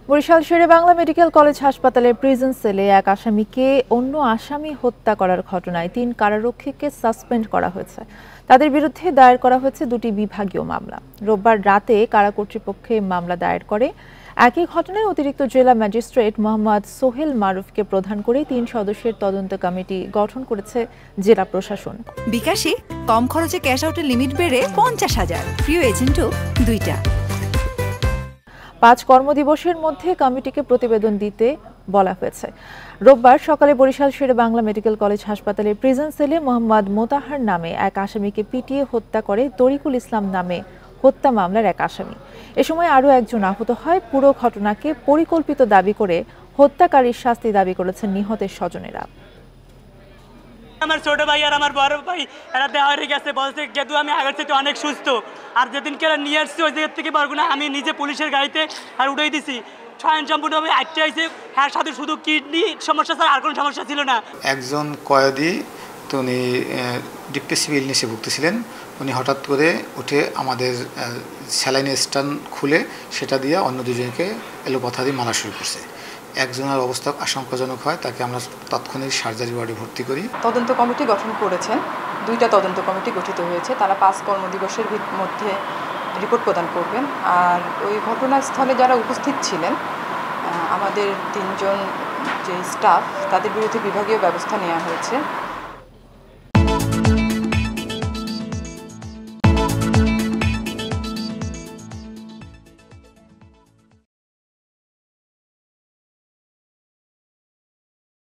Barishal Sherebangla medical college হাসপাতালের prison সেলে এক আসামিকে অন্য আসামি হত্যা করার ঘটনায় ৩ কারারক্ষীকে সাসপেন্ড করা হয়েছে। তাদের বিরুদ্ধে দায়ের করা হয়েছে ২টি বিভাগীয় মামলা। রোববার রাতে কারা কর্তৃপক্ষে মামলা দায়ের করে। একই ঘটনায় অতিরিক্ত জেলা ম্যাজিস্ট্রেট মোহাম্মদ সোহেল মারুফকে প্রধান করে ৩ সদস্যের তদন্ত কমিটি গঠন করেছে জেলা প্রশাসন। বিকাশে কম খরচে ক্যাশ আউটের লিমিট বেড়ে ৫০,০০০, প্রিয় এজেন্টও ২টা। ৫ কর্মদিবসের মধ্যে কমিটিকে প্রতিবেদন দিতে বলা হয়েছে। রোববার সকালে বরিশাল শেরেবাংলা মেডিকেল কলেজ হাসপাতালের প্রিজন সেলে মোহাম্মদ মোতাহার নামে এক আসামিকে পিটিয়ে হত্যা করে তরিকুল ইসলাম নামে হত্যা মামলার এক আসামি। এ সময় আরও একজন আহত হয়। পুরো ঘটনাকে পরিকল্পিত দাবি করে হত্যাকারীর শাস্তি দাবি করেছেন নিহতের স্বজনেরা। আমার ছোট ভাই আর আমার বড় ভাই এরা দেওয়া হয়ে গেছে, বলছে যেহেতু আমি আগের থেকে অনেক সুস্থ, আর যেদিনকে এরা নিয়ে আসছে ওই জায়গার থেকে পারবো না, আমি নিজে পুলিশের গাড়িতে আর উঠেই দিছি। স্বয়ং সম্পূর্ণভাবে আটকে আইছে। হ্যাঁ, সাথে শুধু কিডনি সমস্যা ছাড়া আর কোনো সমস্যা ছিল না। একজন কয়েদি তো উনি ডিপ্রেসিভ ইলনেসে ভুগতেছিলেন। উনি হঠাৎ করে উঠে আমাদের স্যালাইনের স্টান খুলে সেটা দিয়ে অন্য দুজনকে এলোপাথা দিয়ে মারা শুরু করছে। একজনের অবস্থা আশঙ্কাজনক হয়, তাকে আমরা তাৎক্ষণিক সার্জারি ওয়ার্ডে ভর্তি করি। তদন্ত কমিটি গঠন করেছেন, 2টা তদন্ত কমিটি গঠিত হয়েছে। তারা 5 কর্মদিবসের মধ্যে রিপোর্ট প্রদান করবেন। আর ওই ঘটনাস্থলে যারা উপস্থিত ছিলেন আমাদের 3 জন যে স্টাফ, তাদের বিরুদ্ধে বিভাগীয় ব্যবস্থা নেওয়া হয়েছে।